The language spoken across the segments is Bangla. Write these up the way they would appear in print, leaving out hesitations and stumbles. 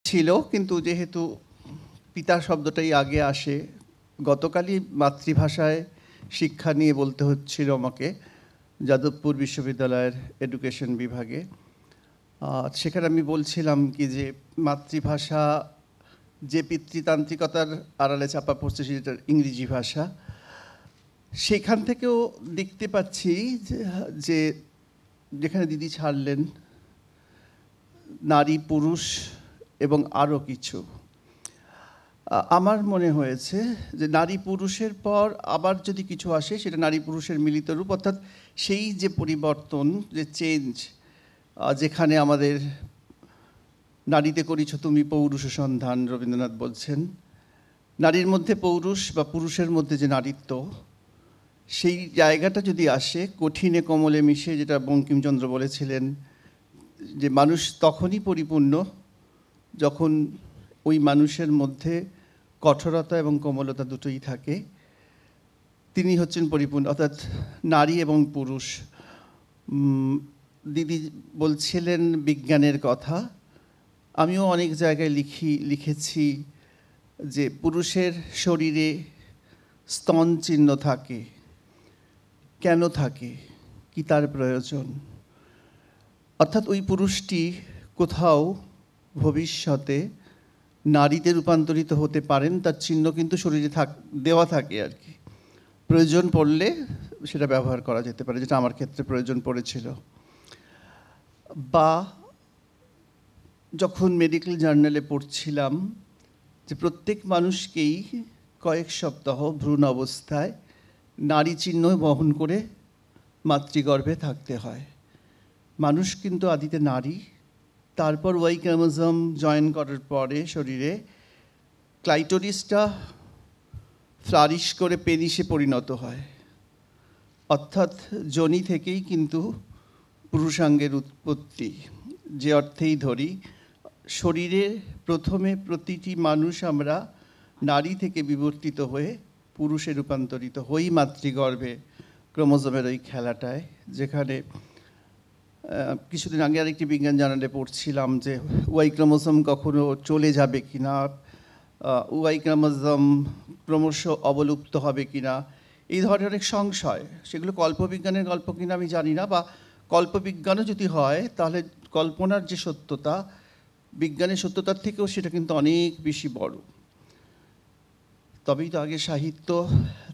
ছিল, কিন্তু যেহেতু পিতা শব্দটাই আগে আসে, গতকালই মাতৃভাষায় শিক্ষা নিয়ে বলতে হচ্ছিল আমাকে যাদবপুর বিশ্ববিদ্যালয়ের এডুকেশন বিভাগে। সেখানে আমি বলছিলাম কি যে মাতৃভাষা যে পিতৃতান্ত্রিকতার আড়ালে চাপা পড়ছে সেটা ইংরেজি ভাষা, সেখান থেকেও দেখতে পাচ্ছি যে যেখানে দিদি ছাড়লেন নারী পুরুষ এবং আরও কিছু, আমার মনে হয়েছে যে নারী পুরুষের পর আবার যদি কিছু আসে সেটা নারী পুরুষের মিলিত রূপ, অর্থাৎ সেই যে পরিবর্তন, যে চেঞ্জ, যেখানে আমাদের নারীতে করিছ তুমি পৌরুষ সন্ধান রবীন্দ্রনাথ বলছেন, নারীর মধ্যে পৌরুষ বা পুরুষের মধ্যে যে নারীত্ব, সেই জায়গাটা যদি আসে কঠিনে কমলে মিশে, যেটা বঙ্কিমচন্দ্র বলেছিলেন যে মানুষ তখনই পরিপূর্ণ যখন ওই মানুষের মধ্যে কঠোরতা এবং কোমলতা দুটোই থাকে, তিনি হচ্ছেন পরিপূর্ণ, অর্থাৎ নারী এবং পুরুষ। দিদি বলছিলেন বিজ্ঞানের কথা, আমিও অনেক জায়গায় লিখেছি যে পুরুষের শরীরে স্তন চিহ্ন থাকে, কেন থাকে, কি তার প্রয়োজন, অর্থাৎ ওই পুরুষটি কোথাও ভবিষ্যতে নারীতে রূপান্তরিত হতে পারেন, তার চিহ্ন কিন্তু শরীরে দেওয়া থাকে আর কি, প্রয়োজন পড়লে সেটা ব্যবহার করা যেতে পারে, যেটা আমার ক্ষেত্রে প্রয়োজন পড়েছিল। বা যখন মেডিকেল জার্নালে পড়ছিলাম যে প্রত্যেক মানুষকেই কয়েক সপ্তাহ ভ্রূণ অবস্থায় নারী চিহ্ন বহন করে মাতৃগর্ভে থাকতে হয়। মানুষ কিন্তু আদিতে নারী, তারপর ওয়াই ক্রোমোজোম জয়েন করার পরে শরীরে ক্লাইটোরিসটা ফ্লারিশ করে পেনিসে পরিণত হয়, অর্থাৎ যোনি থেকেই কিন্তু পুরুষাঙ্গের উৎপত্তি। যে অর্থেই ধরি, শরীরে প্রথমে প্রতিটি মানুষ আমরা নারী থেকে বিবর্তিত হয়ে পুরুষে রূপান্তরিত হই মাতৃগর্ভে, ক্রোমোজোমের ওই খেলাটায়। যেখানে কিছুদিন আগে আরেকটি বিজ্ঞান জার্নালে পড়ছিলাম যে ওয়াই ক্রোমোজোম কখনো চলে যাবে কিনা, ওয়াই ক্রোমোজোম ক্রমশ অবলুপ্ত হবে কিনা, এই ধরনের অনেক সংশয়। সেগুলো কল্পবিজ্ঞানের গল্প কিনা আমি জানি না, বা কল্পবিজ্ঞানও যদি হয় তাহলে কল্পনার যে সত্যতা, বিজ্ঞানের সত্যতার থেকেও সেটা কিন্তু অনেক বেশি বড়। তবেই তো আগে সাহিত্য,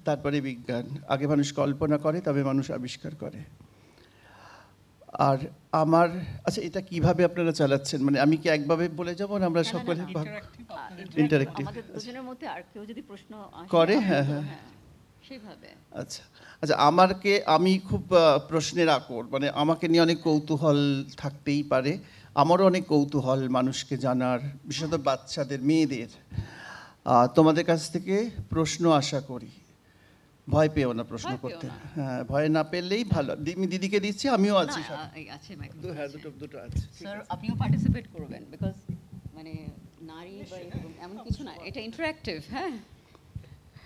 তারপরে বিজ্ঞান। আগে মানুষ কল্পনা করে, তবে মানুষ আবিষ্কার করে। আর আমার আচ্ছা, এটা কিভাবে আপনারা চালাচ্ছেন, মানে আমি কি একভাবে বলে যাব না আমরা সকলে ইন্টারেক্টিভ আমাদের দুজনের মধ্যে আর কেউ যদি প্রশ্ন করে? হ্যাঁ হ্যাঁ সেইভাবে। আচ্ছা আচ্ছা, আমি খুব প্রশ্নের আকর, মানে আমাকে নিয়ে অনেক কৌতূহল থাকতেই পারে। আমারও অনেক কৌতূহল মানুষকে জানার, বিশেষত বাচ্চাদের, মেয়েদের। তোমাদের কাছ থেকে প্রশ্ন আশা করি, ভয় পেও না প্রশ্ন করতে। হ্যাঁ, ভয় না পেলেই ভালো। আমি দিদিকে দিচ্ছি, আমিও আছি। হ্যাঁ, দুটো আছে স্যার, আপনিও পার্টিসিপেট করবেন, বিকজ মানে নারী বা এমন কিছু না, এটা ইন্টারঅ্যাক্টিভ। হ্যাঁ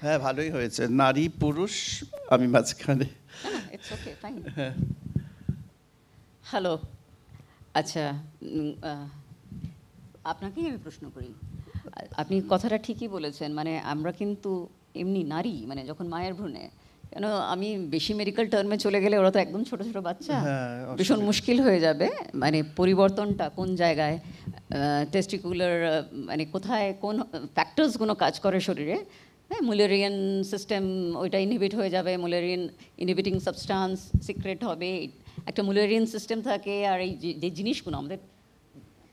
হ্যাঁ, ভালোই হয়েছে, নারী পুরুষ আমি মাঝখানে। It's okay, fine. হ্যালো, আচ্ছা, আপনাকেই আমি প্রশ্ন করি। আপনি কথাটা ঠিকই বলেছেন, মানে আমরা কিন্তু এমনি নারী, মানে যখন মায়ের ভ্রূণে, কেন আমি বেশি মেডিকেল টার্মে চলে গেলে ওরা তো একদম ছোট ছোট বাচ্চা, ভীষণ মুশকিল হয়ে যাবে। মানে পরিবর্তনটা কোন জায়গায়, টেস্টিকুলার মানে কোথায় কোন ফ্যাক্টরসগুলো কাজ করে শরীরে, হ্যাঁ, মুলেরিয়ান সিস্টেম ওইটা ইনহিবিট হয়ে যাবে, মুলেরিয়ান ইনহিবিটিং সাবস্টান্স সিক্রেট হবে, একটা মুলেরিয়ান সিস্টেম থাকে। আর এই যে জিনিসগুলো আমাদের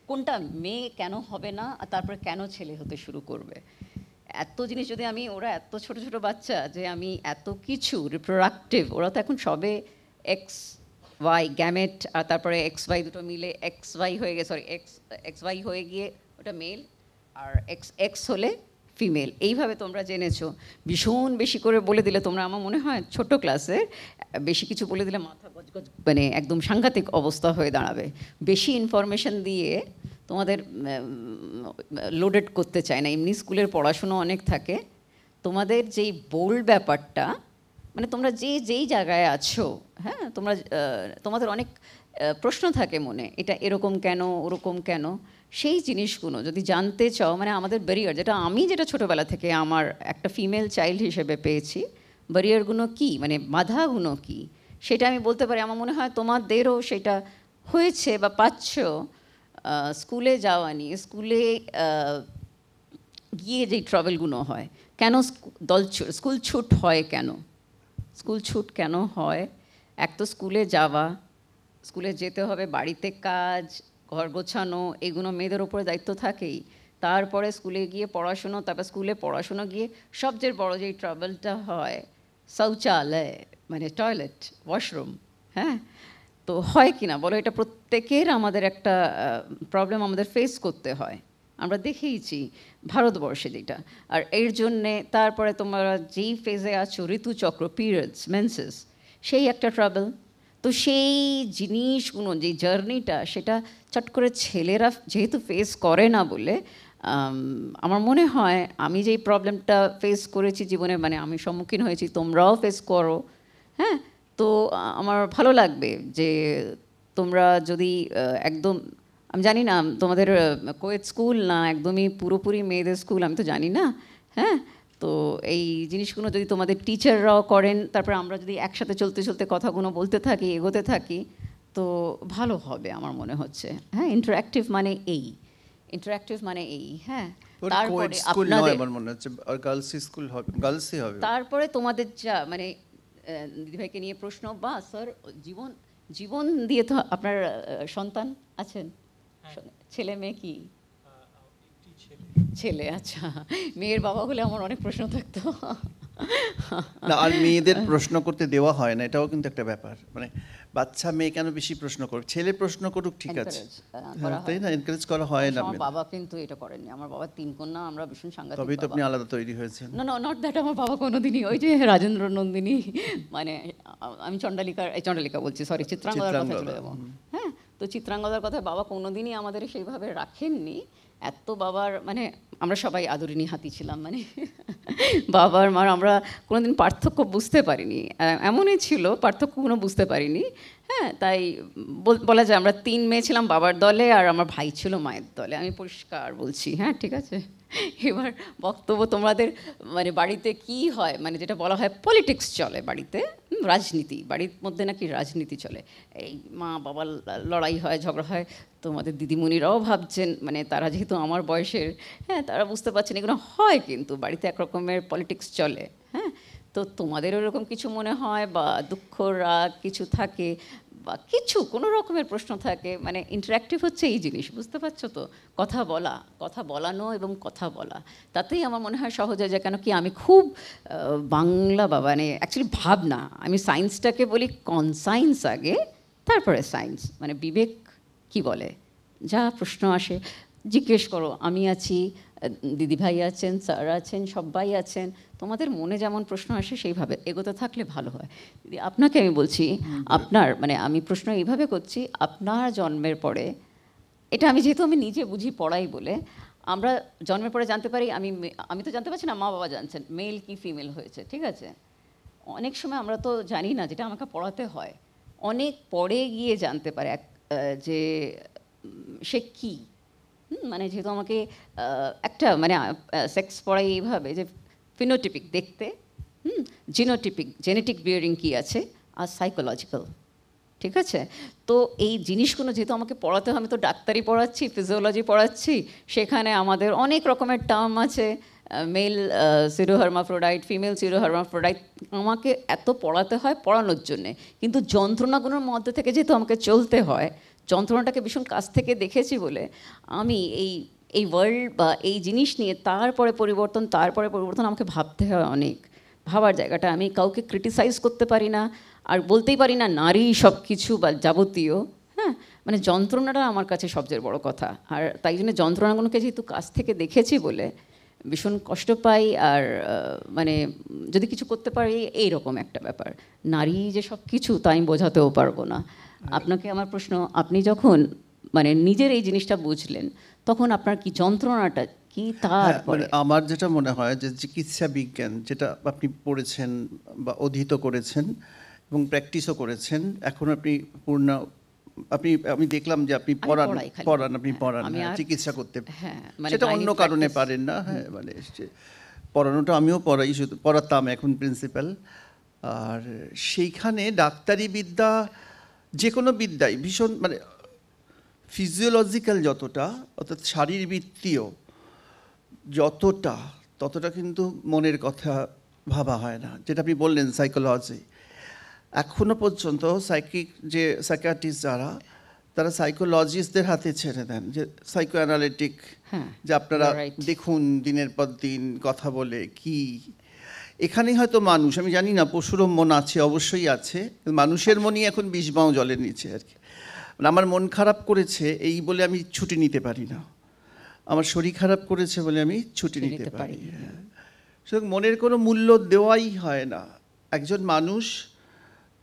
কোনটা মেয়ে কেন হবে না, আর তারপরে কেন ছেলে হতে শুরু করবে, এত জিনিস যদি ওরা এত ছোট ছোট বাচ্চা, যে আমি এত কিছু রিপ্রোডাক্টিভ, ওরা তো এখন সবে এক্স ওয়াই গ্যামেট, আর তারপরে এক্স ওয়াই দুটো মিলে এক্স ওয়াই হয়ে গিয়ে, সরি এক্স ওয়াই হয়ে গিয়ে ওটা মেল, আর এক্স এক্স হলে ফিমেল। এইভাবে তোমরা জেনেছো, ভীষণ বেশি করে বলে দিলে তোমরা, আমার মনে হয় ছোট ক্লাসে বেশি কিছু বলে দিলে মাথা গজগজ, মানে একদম সাংঘাতিক অবস্থা হয়ে দাঁড়াবে। বেশি ইনফরমেশন দিয়ে তোমাদের লোডেড করতে চায় না, এমনি স্কুলের পড়াশুনো অনেক থাকে। তোমাদের যেই বোল্ড ব্যাপারটা, মানে তোমরা যেই জায়গায় আছো, হ্যাঁ, তোমাদের অনেক প্রশ্ন থাকে মনে, এটা এরকম কেন, ওরকম কেন, সেই জিনিসগুলো যদি জানতে চাও, মানে আমাদের ব্যারিয়ার, যেটা ছোটোবেলা থেকে আমার একটা ফিমেল চাইল্ড হিসেবে পেয়েছি, ব্যারিয়ারগুলো কী, মানে বাধাগুলো কী, সেটা আমি বলতে পারি। আমার মনে হয় তোমাদেরও সেটা হয়েছে বা পাচ্ছ। স্কুলে যাওয়া নিয়ে, স্কুলে গিয়ে যেই ট্রাভেলগুলো হয়, কেন স্কুল ছুট হয়, স্কুল ছুট কেন হয়? এক তো স্কুলে যাওয়া, স্কুলে যেতে হবে, বাড়িতে কাজ, ঘর গোছানো, এগুলো মেয়েদের ওপরে দায়িত্ব থাকেই। তারপরে স্কুলে গিয়ে পড়াশুনো, তারপর স্কুলে পড়াশুনো গিয়ে সবচেয়ে বড় যেই ট্রাভেলটা হয় শৌচালয়, মানে টয়লেট, ওয়াশরুম। হ্যাঁ, তো হয় কি না বলো, এটা প্রত্যেকের আমাদের একটা প্রবলেম আমাদের ফেস করতে হয়। আমরা দেখেইছি ভারতবর্ষে যেটা। আর এর জন্যে তারপরে তোমরা যেই ফেজে আছো, ঋতুচক্র, পিরিয়ডস, মেন্সেস, সেই একটা ট্রাভেল। তো সেই জিনিসগুলো, যে জার্নিটা, সেটা চট করে ছেলেরা যেহেতু ফেস করে না বলে আমার মনে হয়, আমি যেই প্রবলেমটা ফেস করেছি জীবনে, মানে আমি সম্মুখীন হয়েছি, তোমরাও ফেস করো। হ্যাঁ, তো আমার ভালো লাগবে যে তোমরা যদি একদম, আমি জানি না তোমাদের কোয়েট স্কুল না একদমই পুরোপুরি মেয়েদের স্কুল, আমি তো জানি না। হ্যাঁ, তো এই জিনিসগুলো যদি তোমাদের টিচাররাও করেন, তারপর আমরা যদি একসাথে চলতে চলতে কথাগুলো বলতে থাকি, এগোতে থাকি, তো ভালো হবে আমার মনে হচ্ছে। হ্যাঁ, ইন্টারঅ্যাক্টিভ মানে এই, হ্যাঁ। তারপরে তারপরে তোমাদের যা, মানে দিদিভাইকে নিয়ে প্রশ্ন, বা স্যার জীবন দিয়ে তো আপনার সন্তান আছেন, ছেলে মেয়ে কি? ছেলে, আচ্ছা। মেয়ের বাবা হলে আমার অনেক প্রশ্ন থাকতো। না, আর মেয়েদের প্রশ্ন করতে দেওয়া হয় না, এটাও কিন্তু একটা ব্যাপার। মানে বাচ্চা মেয়ে কেন বেশি প্রশ্ন করুক, ছেলে প্রশ্ন করুক, ঠিক আছে, তাই না? এনকারেজ করা হয় না। আমার বাবা কিন্তু এটা করেননি। আমার বাবা 3 কন্যা, আমরা ভীষণ সাংঘাতিক। তবেই তো আপনি আলাদা তৈরি হয়েছেন। না, নট দ্যাট। আমার বাবা কোনোদিনই ওই যে রাজেন্দ্র নন্দিনী, মানে আমি চণ্ডালিকা বলছি, সরি, চিত্রাঙ্গদার কথা চলে যাবো। হ্যাঁ, তো চিত্রাঙ্গদার কথা বাবা কোনোদিনই আমাদের সেইভাবে রাখেননি। এত বাবার, মানে আমরা সবাই আদরিনী হাতি ছিলাম, মানে বাবার মার আমরা কোনোদিন পার্থক্য বুঝতে পারিনি। এমনই ছিল, পার্থক্য কোনো বুঝতে পারিনি। হ্যাঁ, তাই বলা যায় আমরা 3 মেয়ে ছিলাম বাবার দলে, আর আমার ভাই ছিল মায়ের দলে। আমি পরিষ্কার বলছি, হ্যাঁ, ঠিক আছে। এবার বক্তব্য তোমাদের, মানে বাড়িতে কি হয়, মানে যেটা বলা হয় পলিটিক্স চলে বাড়িতে, রাজনীতি, বাড়ির মধ্যে নাকি রাজনীতি চলে, এই মা বাবার লড়াই হয়, ঝগড়া হয়। তোমাদের দিদিমণিরাও ভাবছেন, মানে তারা যেহেতু আমার বয়সের, হ্যাঁ, তারা বুঝতে পারছেন এগুলো হয়, কিন্তু বাড়িতে একরকমের পলিটিক্স চলে। হ্যাঁ, তো তোমাদের ওরকম কিছু মনে হয়, বা দুঃখ, রাগ কিছু থাকে, বা কিছু কোনো রকমের প্রশ্ন থাকে, মানে ইন্টারঅ্যাক্টিভ হচ্ছে এই জিনিস, বুঝতে পারছো তো? কথা বলানো এবং কথা বলা, তাতেই আমার মনে হয় সহজ হয়ে যায়। কেন কি, আমি খুব বাংলা, মানে অ্যাকচুয়ালি ভাবনা, আমি সায়েন্সটাকে বলি কনসায়েন্স আগে, তারপরে সায়েন্স, মানে বিবেক কি বলে, যা প্রশ্ন আসে জিজ্ঞেস করো। আমি আছি, দিদিভাই আছেন, স্যার আছেন, সবাই আছেন। তোমাদের মনে যেমন প্রশ্ন আসে সেইভাবে এগোতে থাকলে ভালো হয়। দিদি, আপনাকে আমি বলছি, আপনার, মানে আমি প্রশ্ন এইভাবে করছি, আপনার জন্মের পরে, এটা আমি যেহেতু আমি নিজে বুঝি পড়াই বলে, আমরা জন্মের পরে জানতে পারি, আমি তো জানতে পারছি না, মা বাবা জানছেন মেল কি ফিমেল হয়েছে, ঠিক আছে। অনেক সময় আমরা তো জানি না, যেটা আমাকে পড়াতে হয়, অনেক পরে গিয়ে জানতে পারে যে সে কী। মানে যেহেতু আমাকে একটা, মানে সেক্স পড়াই এইভাবে যে ফিনোটিপিক দেখতে, জেনেটিক বিয়ারিং কী আছে, আর সাইকোলজিক্যাল, ঠিক আছে। তো এই জিনিসগুলো যেহেতু আমাকে পড়াতে হয়, আমি তো ডাক্তারি পড়াচ্ছি, ফিজিওলজি পড়াচ্ছি, সেখানে আমাদের অনেক রকমের টার্ম আছে, মেল সিরোহার্মাফ্রোডাইট, ফিমেল সিরোহার্মাফ্রোডাইট, আমাকে এত পড়াতে হয় পড়ানোর জন্যে। কিন্তু যন্ত্রণাগুলোর মধ্যে থেকে যেহেতু আমাকে চলতে হয়, যন্ত্রণাটাকে ভীষণ কাছ থেকে দেখেছি বলে আমি এই ওয়ার্ল্ড বা এই জিনিস নিয়ে তারপরে পরিবর্তন আমাকে ভাবতে হয় অনেক। ভাবার জায়গাটা, আমি কাউকে ক্রিটিসাইজ করতে পারি না, আর বলতেই পারি না নারী সব কিছু বা যাবতীয়। হ্যাঁ, মানে যন্ত্রণাটা আমার কাছে সবচেয়ে বড় কথা। আর তাই জন্য যন্ত্রণাগুলোকে যেহেতু কাছ থেকে দেখেছি বলে ভীষণ কষ্ট পাই। আর মানে যদি কিছু করতে পারি, এইরকম একটা ব্যাপার। নারী যে সব কিছু তা আমি বোঝাতেও পারবো না। আপনাকে আমার প্রশ্ন, আপনি যখন মানে নিজের এই জিনিসটা বুঝলেন, তখন আপনার কি যন্ত্রণাটা কি? তারপরে আমার যেটা মনে হয় যে চিকিৎসা বিজ্ঞান, যেটা আপনি পড়েছেন বা অধীত করেছেন এবং প্র্যাকটিসও করেছেন, এখন আপনি পূর্ণ আমি দেখলাম যে আপনি আমি পড়ান পড়াই খালি। পড়ান আপনি হ্যাঁ, পড়ান, আমি হ্যাঁ, আর- চিকিৎসা করতে, হ্যাঁ, মানে সেটা অন্য gynae কারণে practice- পারেন না, হ্যাঁ, মানে পড়ানোটা আমিও পড়াই, শুধু পড়াতাম, এখন প্রিন্সিপাল। আর সেইখানে ডাক্তারি বিদ্যা, যে কোনো বিদ্যাই ভীষণ মানে ফিজিওলজিক্যাল যতটা, অর্থাৎ শারীরবৃত্তীয় যতটা, ততটা কিন্তু মনের কথা ভাবা হয় না, যেটা আপনি বললেন সাইকোলজি। এখনো পর্যন্ত যে সাইকিয়াট্রিস্ট যারা, তারা সাইকোলজিস্টদের হাতে ছেড়ে দেন, যে সাইকো অ্যানালিটিক, হ্যাঁ, যে আপনারা you're right. দেখুন দিনের পর দিন কথা বলে কি। এখানেই হয়তো মানুষ, আমি জানি না পশুরও মন আছে, অবশ্যই আছে, মানুষের মনই এখন বিষবাও জলের নিচে আর কি। মানে আমার মন খারাপ করেছে এই বলে আমি ছুটি নিতে পারি না, আমার শরীর খারাপ করেছে বলে আমি ছুটি নিতে পারি। হ্যাঁ, সুতরাং মনের কোনো মূল্য দেওয়াই হয় না। একজন মানুষ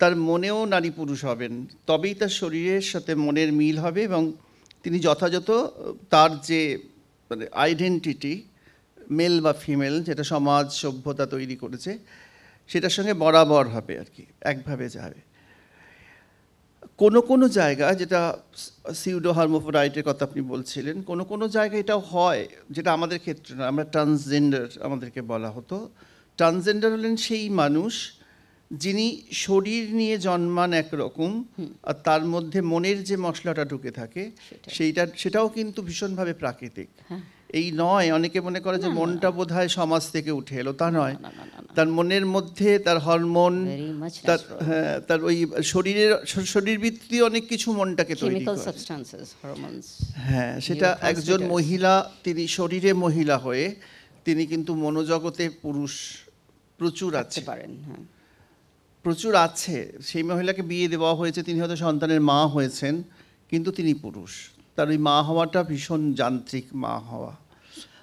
তার মনেও নারী পুরুষ হবেন, তবেই তার শরীরের সাথে মনের মিল হবে, এবং তিনি যথাযথ তার যে মানে আইডেন্টিটি, মেল বা ফিমেল, যেটা সমাজ সভ্যতা তৈরি করেছে, সেটার সঙ্গে বরাবর হবে আর কি, একভাবে যাবে। কোনো কোনো জায়গা, যেটা সিউডো হার্মোফোরাইটের কথা আপনি বলছিলেন, কোনো কোনো জায়গায় এটাও হয়, যেটা আমাদের ক্ষেত্রে না, আমরা ট্রান্সজেন্ডার আমাদেরকে বলা হতো। ট্রান্সজেন্ডার হলেন সেই মানুষ যিনি শরীর নিয়ে জন্মান একরকম, আর তার মধ্যে মনের যে মশলাটা ঢুকে থাকে সেটাও কিন্তু ভীষণভাবে প্রাকৃতিক। এই নয়, অনেকে মনে করে যে মনটা বোধহয় সমাজ থেকে উঠে এলো, তা নয়। তার মনের মধ্যে তার হরমোন, Very much তার natural. হ্যাঁ, তার ওই শরীরবৃত্তীয় অনেক কিছু মনটাকে তৈরি Chemical করে। substances, hormones. হ্যাঁ, সেটা একজন neurotransmitters. মহিলা, তিনি শরীরে মহিলা হয়ে তিনি কিন্তু মনোজগতে পুরুষ প্রচুর থাকতে আছে, পারেন, হ্যাঁ। প্রচুর আছে। সেই মহিলাকে বিয়ে দেওয়া হয়েছে, তিনি হয়তো সন্তানের মা হয়েছেন, কিন্তু তিনি পুরুষ। তার ওই মা হওয়াটা ভীষণ যান্ত্রিক মা হওয়া।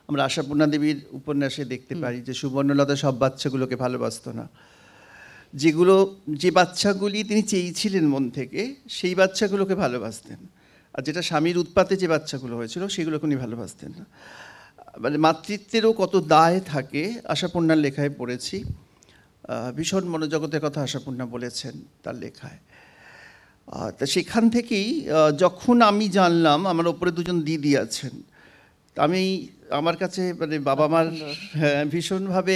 আমরা আশাপূর্ণা দেবীর উপন্যাসে দেখতে পারি যে সুবর্ণলতা সব বাচ্চাগুলোকে ভালোবাসতো না, যে বাচ্চাগুলি তিনি চেয়েছিলেন মন থেকে, সেই বাচ্চাগুলোকে ভালোবাসতেন। আর যেটা স্বামীর উৎপাতে যে বাচ্চাগুলো হয়েছিল, সেগুলোকে উনি ভালোবাসতেন না। মানে মাতৃত্বেরও কত দায় থাকে, আশাপূর্ণার লেখায় পড়েছি। ভীষণ মনোজগতের কথা আশাপূর্ণা বলেছেন তার লেখায়। তা সেখান থেকেই যখন আমি জানলাম আমার ওপরে দুজন দিদি আছেন, আমার কাছে মানে বাবা মার, হ্যাঁ, ভীষণভাবে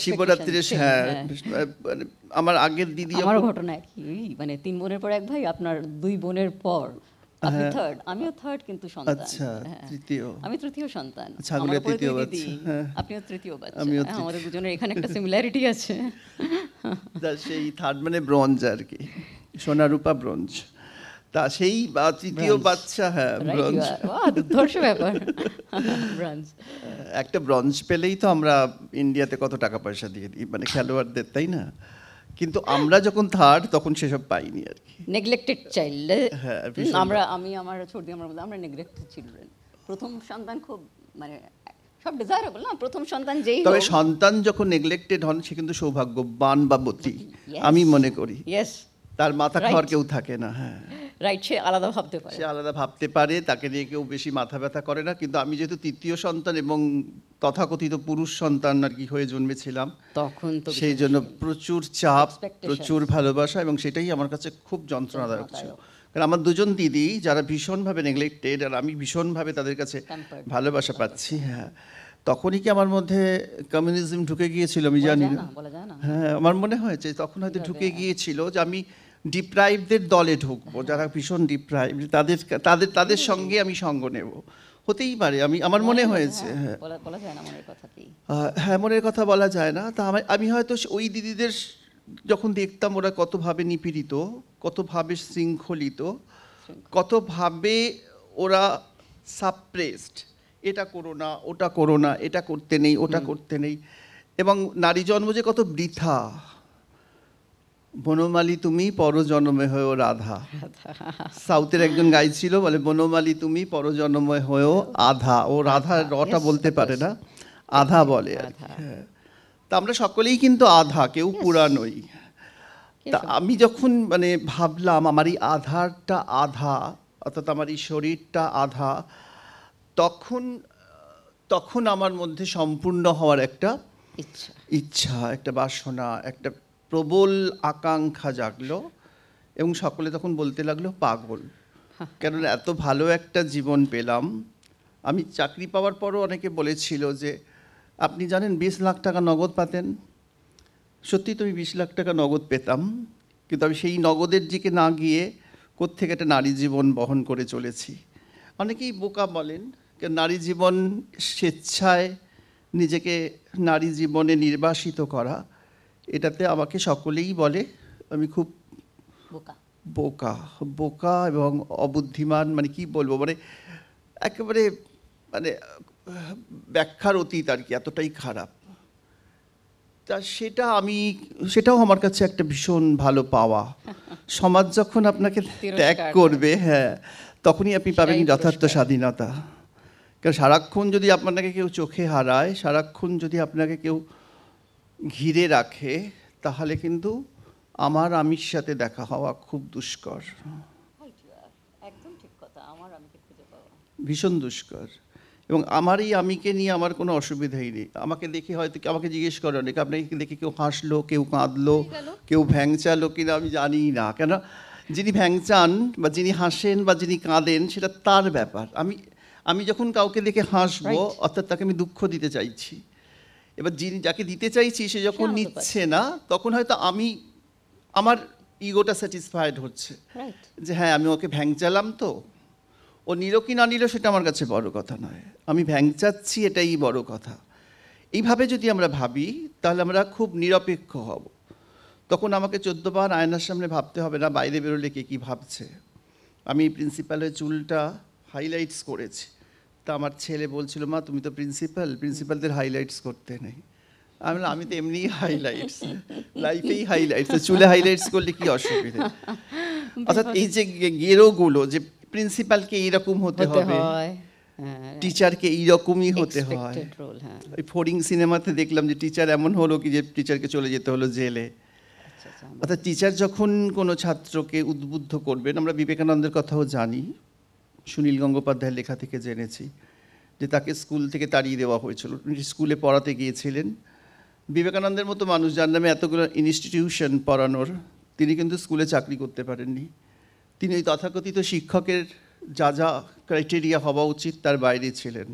শিবরাত্রির, হ্যাঁ, মানে আমার আগের দিদি, আমার ঘটনা কি, মানে 3 বোনের পর 1 ভাই, আপনার 2 বোনের পর আপনি থার্ড, আমিও থার্ড কিন্তু সন্তান। আচ্ছা, হ্যাঁ। তৃতীয়। আমি তৃতীয় সন্তান, ছাগলের আমার উপরে তৃতীয় 2 বাচ্চা, দিদি, হ্যাঁ। আপনিও তৃতীয় বাচ্চা। আমিও হ্যাঁ, আমাদের দুজনের এখানে একটা সিমিলারিটি আছে। তা সেই থার্ড মানে ব্রোঞ্জ আর কি, সোনা রূপা ব্রোঞ্জ। তা সেই তৃতীয় Bronze. বাচ্চা, হ্যাঁ, Right, bronze. you are. Wow, দুর্ধর্ষ ব্যাপার। Bronze. একটা ব্রোঞ্জ পেলেই তো আমরা ইন্ডিয়াতে কত টাকা পয়সা দিয়ে দিই, মানে খেলোয়াড়দের, তাই না? কিন্তু আমরা যখন থার্ড, তখন সেসব পাইনি আর কি। Neglected child. হ্যাঁ, ভীষণ। আমার ছোটদি, আমরা নেগলেক্টেড চিলড্রেন। প্রথম সন্তান খুব মানে সব ডিজায়ারেবল না, প্রথম সন্তান যেই তবে হোক। সন্তান যখন নেগলেক্টেড হন, সে কিন্তু সৌভাগ্যবান বা বতী, Yes. আমি মনে করি। ইয়েস, তার মাথা Right. খাওয়ার কেউ থাকে না, হ্যাঁ, রাইট, সে আলাদা ভাবতে পারে। সে আলাদা ভাবতে পারে, তাকে নিয়ে কেউ বেশি মাথা ব্যথা করে না। কিন্তু আমি যেহেতু তৃতীয় সন্তান এবং তথাকথিত পুরুষ সন্তান আর কি হয়ে জন্মেছিলাম, তখন তো সেই জন্য প্রচুর চাপ, Expectations. প্রচুর ভালোবাসা, এবং সেটাই আমার কাছে খুব যন্ত্রণাদায়ক ছিল। যন্ত্রণাদায়ক। কারণ আমার দুজন দিদি যারা ভীষণভাবে নেগলেক্টেড, আর আমি ভীষণভাবে তাদের কাছে Pampered. ভালোবাসা পাচ্ছি, হ্যাঁ, তখনই কি আমার মধ্যে কমিউনিজম ঢুকে গিয়েছিল আমি বলা জানি যায় না। না, বলা যায় না। হ্যাঁ, আমার মনে হয়েছে তখন হয়তো ঢুকে গিয়েছিল যে আমি ডিপ্রাইভদের দলে ঢুকবো, যারা ভীষণ ডিপ্রাইভ, তাদের সঙ্গে আমি সঙ্গ নেব, হতেই পারে, আমার মনে হয়েছে। হ্যাঁ, বলা যায় না মনের কথা কি। হ্যাঁ, মনের কথা বলা যায় না। তা আমি হয়তো ওই দিদিদের যখন দেখতাম ওরা কতভাবে নিপীড়িত, কতভাবে শৃঙ্খলিত, কতভাবে ওরা সাপ্রেসড, এটা করো না, ওটা করো না, এটা করতে নেই, ওটা করতে নেই, এবং নারী জন্ম যে কত বৃথা। বনমালী তুমি পরজন্মে হয়েও রাধা, সাউথের একজন গাইছিল, বলে বনমালী তুমি পরজন্মে হয়েও আধা। ও রাধা রটা বলতে পারে না, আধা বলে আর কি। হ্যাঁ, তা আমরা সকলেই কিন্তু আধা, কেউ পুরা নই। তা আমি যখন মানে ভাবলাম আমার এই আধারটা আধা, অর্থাৎ আমার এই শরীরটা আধা, তখন আমার মধ্যে সম্পূর্ণ হওয়ার একটা ইচ্ছা, একটা বাসনা, একটা প্রবল আকাঙ্ক্ষা জাগলো, এবং সকলে তখন বলতে লাগলো পাগল, কেননা এত ভালো একটা জীবন পেলাম। আমি চাকরি পাওয়ার পরও অনেকে বলেছিল যে আপনি জানেন 20 লাখ টাকা নগদ পাতেন। সত্যি তো আমি 20 লাখ টাকা নগদ পেতাম, কিন্তু আমি সেই নগদের দিকে না গিয়ে কোত্থেকে একটা নারী জীবন বহন করে চলেছি। অনেকেই বোকা বলেন, কারণ নারী জীবন স্বেচ্ছায় নিজেকে নারী জীবনে নির্বাসিত করা, এটাতে আমাকে সকলেই বলে আমি খুব বোকা। বোকা বোকা এবং অবুদ্ধিমান, মানে কি বলবো, মানে একেবারে মানে ব্যাখ্যার অতীত আর কি, এতটাই খারাপ। তা সেটাও আমার কাছে একটা ভীষণ ভালো পাওয়া। সমাজ যখন আপনাকে ত্যাগ করবে, হ্যাঁ, তখনই আপনি পাবেন যথার্থ স্বাধীনতা। কারণ সারাক্ষণ যদি আপনাকে কেউ চোখে হারায়, সারাক্ষণ যদি আপনাকে কেউ ঘিরে রাখে, তাহলে কিন্তু আমার আমির সাথে দেখা হওয়া খুব দুষ্কর, একদম ঠিক কথা, আমার আমিকে খুঁজে পাওয়া ভীষণ দুষ্কর। এবং আমার এই আমিকে নিয়ে আমার কোনো অসুবিধাই নেই। আমাকে দেখে হয়তো আমাকে জিজ্ঞেস করে অনেকে, আপনাকে দেখে কেউ হাসলো, কেউ কাঁদলো, কেউ ভ্যাংচালো কিনা আমি জানি না। কেন যিনি ভ্যাংচান বা যিনি হাসেন বা যিনি কাঁদেন সেটা তার ব্যাপার। আমি যখন কাউকে দেখে হাসবো, অর্থাৎ তাকে আমি দুঃখ দিতে চাইছি। এবার যাকে দিতে চাইছি সে যখন নিচ্ছে না, তখন হয়তো আমার ইগোটা স্যাটিসফাইড হচ্ছে যে হ্যাঁ আমি ওকে ভ্যাংচালাম, তো ও নিল কি না নিল সেটা আমার কাছে বড় কথা নয়, আমি ভ্যাংচাচ্ছি এটাই বড় কথা। এইভাবে যদি আমরা ভাবি তাহলে আমরা খুব নিরপেক্ষ হব। তখন আমাকে 14 বার আয়নার সামনে ভাবতে হবে না বাইরে বেরোলে কে কী ভাবছে। আমি প্রিন্সিপালের চুলটা হাইলাইটস করেছি, তা আমার ছেলে বলছিল মা তুমি তো প্রিন্সিপালদের হাইলাইটস করতে নেই। আমি তো এমনি হাইলাইটস, লাইফেই হাইলাইটস, চুলে হাইলাইটস করলে কি অসুবিধা। অর্থাৎ এই যে গেরোগুলো যে প্রিন্সিপালকে এইরকম হতে হবে, টিচারকে এইরকমই হতে হয়। ওই ফোরিং সিনেমাতে দেখলাম যে টিচার এমন হলো কি যে টিচারকে চলে যেতে হলো জেলে। অর্থাৎ টিচার যখন কোনো ছাত্রকে উদ্বুদ্ধ করবেন, আমরা বিবেকানন্দের কথাও জানি, সুনীল গঙ্গোপাধ্যায়ের লেখা থেকে জেনেছি যে তাকে স্কুল থেকে তাড়িয়ে দেওয়া হয়েছিল, স্কুলে পড়াতে গিয়েছিলেন। বিবেকানন্দের মতো মানুষ, যার নামে এতগুলো ইনস্টিটিউশন পড়ানোর, তিনি কিন্তু স্কুলে চাকরি করতে পারেননি। তিনি ওই তথাকথিত শিক্ষকের যা যা ক্রাইটেরিয়া হওয়া উচিত তার বাইরে ছিলেন।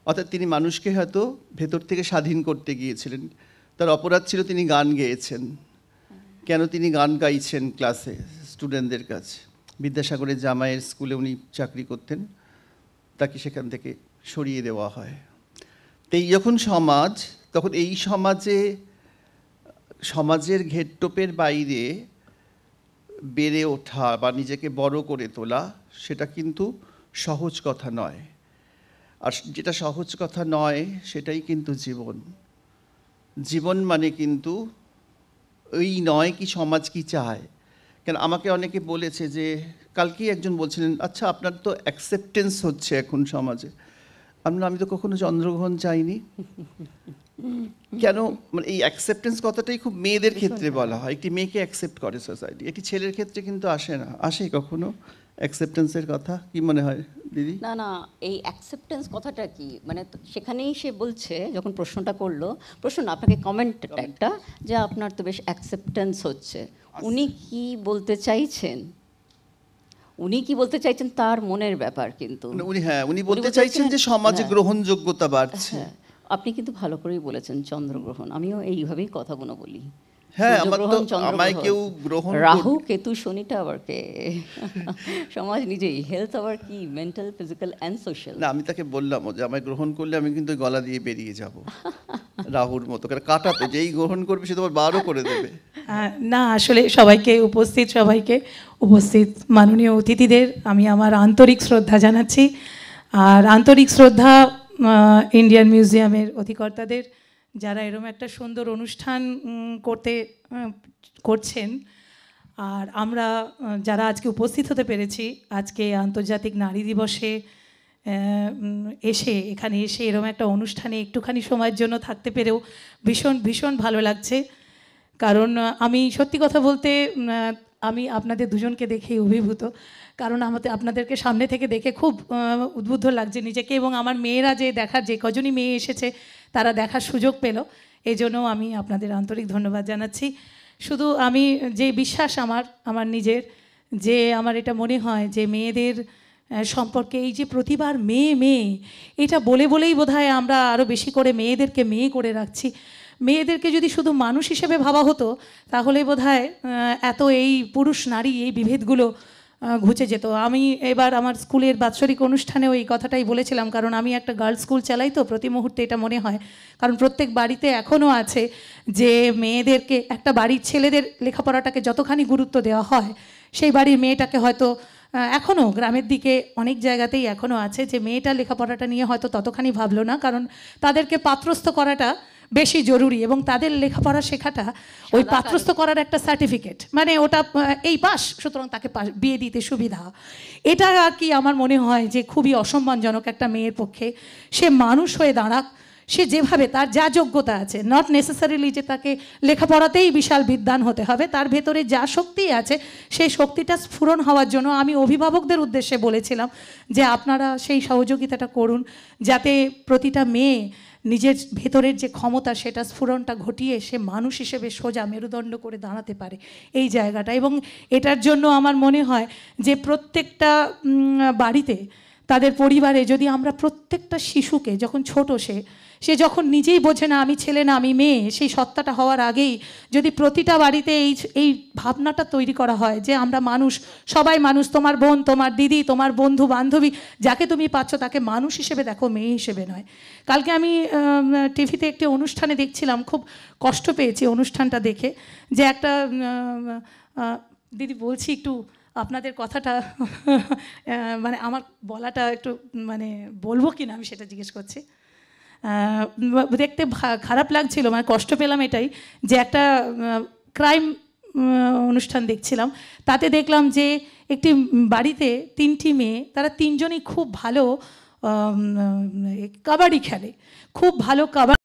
অর্থাৎ তিনি মানুষকে হয়তো ভেতর থেকে স্বাধীন করতে গিয়েছিলেন। তার অপরাধ ছিল তিনি গান গেয়েছেন। কেন তিনি গান গাইছেন ক্লাসে স্টুডেন্টদের কাছে? বিদ্যাসাগরের জামাইয়ের স্কুলে উনি চাকরি করতেন, তাকে সেখান থেকে সরিয়ে দেওয়া হয়। তো এই যখন সমাজ, তখন এই সমাজের ঘেরটোপের বাইরে বেড়ে ওঠা বা নিজেকে বড় করে তোলা, সেটা কিন্তু সহজ কথা নয়। আর যেটা সহজ কথা নয় সেটাই কিন্তু জীবন মানে কিন্তু ওই নয় কি সমাজ কি চায়। কেন আমাকে অনেকে বলেছে যে, কালকেই একজন বলছিলেন আচ্ছা আপনার তো অ্যাকসেপ্টেন্স হচ্ছে এখন সমাজে। আমি তো কখনো চন্দ্রগ্রহণ চাইনি। কেন, মানে এই অ্যাকসেপ্টেন্স কথাটাই খুব মেয়েদের ক্ষেত্রে বলা হয়, একটি মেয়েকে অ্যাকসেপ্ট করে সোসাইটি, একটি ছেলের ক্ষেত্রে কিন্তু আসে না। আসে কখনো অ্যাকসেপ্টেন্সের কথা? কি মনে হয় দিদি? না, এই অ্যাকসেপ্টেন্স কথাটা কি, মানে সেখানেই সে বলছে, যখন প্রশ্নটা করলো, প্রশ্ন না আপনাকে কমেন্টটা একটা, যে আপনার তো বেশ অ্যাকসেপ্টেন্স হচ্ছে। উনি কি বলতে চাইছেন তার মনের ব্যাপার, কিন্তু উনি বলতে চাইছেন যে সমাজে গ্রহণযোগ্যতা বাড়ছে। আপনি কিন্তু ভালো করেই বলেছেন চন্দ্রগ্রহণ, আমিও এইভাবেই কথাগুলো বলি। হ্যাঁ, আমায় কেউ গ্রহণ, রাহু কেতু শনিটা আবার কে সমাজ নিজেই, হেলথ আবার কি, মেন্টাল, ফিজিক্যাল অ্যান্ড সোশ্যাল। না, আমি তাকে বললাম যে আমায় গ্রহণ করলে আমি কিন্তু গলা দিয়ে বেরিয়ে যাব রাহুর মতো, কারণ কাটা তো যেই গ্রহণ করবে সে তোমার বারও করে দেবে। না, আসলে সবাইকে উপস্থিত মাননীয় অতিথিদের আমি আমার আন্তরিক শ্রদ্ধা জানাচ্ছি। আর আন্তরিক শ্রদ্ধা ইন্ডিয়ান মিউজিয়ামের অধিকর্তাদের, যারা এরকম একটা সুন্দর অনুষ্ঠান করছেন। আর আমরা যারা আজকে উপস্থিত হতে পেরেছি, আজকে আন্তর্জাতিক নারী দিবসে এখানে এসে এরকম একটা অনুষ্ঠানে একটুখানি সময়ের জন্য থাকতে পেরেও ভীষণ ভালো লাগছে। কারণ আমি সত্যি কথা বলতে আমি আপনাদের দুজনকে দেখেই অভিভূত, কারণ আপনাদেরকে সামনে থেকে দেখে খুব উদ্বুদ্ধ লাগছে নিজেকে, এবং আমার মেয়েরা যে কজনই মেয়ে এসেছে তারা দেখার সুযোগ পেল, এই জন্য আমি আপনাদের আন্তরিক ধন্যবাদ জানাচ্ছি। শুধু আমি যে বিশ্বাস আমার নিজের, যে আমার এটা মনে হয় যে মেয়েদের সম্পর্কে এই যে প্রতিবার মেয়ে মেয়ে এটা বলে বলেই বোধহয় আমরা আরও বেশি করে মেয়েদেরকে মেয়ে করে রাখছি। মেয়েদেরকে যদি শুধু মানুষ হিসেবে ভাবা হতো তাহলে বোধহয় এত এই পুরুষ নারী এই বিভেদগুলো ঘুচে যেত। আমি এবার আমার স্কুলের বাৎসরিক অনুষ্ঠানেও এই কথাটাই বলেছিলাম, কারণ আমি একটা গার্লস স্কুল চালাই, তো প্রতি মুহূর্তে এটা মনে হয়, কারণ প্রত্যেক বাড়িতে এখনও আছে যে মেয়েদেরকে, একটা বাড়ির ছেলেদের লেখাপড়াটাকে যতখানি গুরুত্ব দেওয়া হয় সেই বাড়ির মেয়েটাকে হয়তো এখনও গ্রামের দিকে অনেক জায়গাতেই এখনও আছে যে মেয়েটার লেখাপড়াটা নিয়ে হয়তো ততখানি ভাবলো না, কারণ তাদেরকে পাত্রস্থ করাটা বেশি জরুরি এবং তাদের লেখাপড়া শেখাটা ওই পাত্রস্থ করার একটা সার্টিফিকেট, মানে ওটা এই পাস, সুতরাং তাকে বিয়ে দিতে সুবিধা। এটা আর কি আমার মনে হয় যে খুবই অসম্মানজনক একটা মেয়ের পক্ষে। সে মানুষ হয়ে দাঁড়াক, সে যেভাবে তার যা যোগ্যতা আছে, নট নেসেসারিলি যে তাকে লেখাপড়াতেই বিশাল বিদ্বান হতে হবে, তার ভেতরে যা শক্তি আছে সেই শক্তিটা স্ফুরণ হওয়ার জন্য আমি অভিভাবকদের উদ্দেশ্যে বলেছিলাম যে আপনারা সেই সহযোগিতাটা করুন, যাতে প্রতিটা মেয়ে নিজের ভেতরের যে ক্ষমতা সেটা স্ফুরণটা ঘটিয়ে সে মানুষ হিসেবে সোজা মেরুদণ্ড করে দাঁড়াতে পারে এই জায়গাটা। এবং এটার জন্য আমার মনে হয় যে প্রত্যেকটা বাড়িতে, তাদের পরিবারে যদি আমরা প্রত্যেকটা শিশুকে, যখন ছোট সে যখন নিজেই বোঝে না আমি ছেলে না আমি মেয়ে, সেই সত্তাটা হওয়ার আগেই যদি প্রতিটা বাড়িতে এই ভাবনাটা তৈরি করা হয় যে আমরা মানুষ, সবাই মানুষ, তোমার বোন, তোমার দিদি, তোমার বন্ধু বান্ধবী, যাকে তুমি পাচ্ছ তাকে মানুষ হিসেবে দেখো, মেয়ে হিসেবে নয়। কালকে আমি টিভিতে একটি অনুষ্ঠানে দেখছিলাম, খুব কষ্ট পেয়েছি অনুষ্ঠানটা দেখে, যে একটা দিদি, বলছি একটু আপনাদের কথাটা মানে আমার বলাটা একটু মানে বলবো কি না আমি সেটা জিজ্ঞেস করছি। দেখতে খারাপ লাগছিল, মানে কষ্ট পেলাম এটাই, যে একটা ক্রাইম অনুষ্ঠান দেখছিলাম, তাতে দেখলাম যে একটি বাড়িতে 3টি মেয়ে, তারা 3জনই খুব ভালো কাবাডি খেলে, খুব ভালো কাবাডি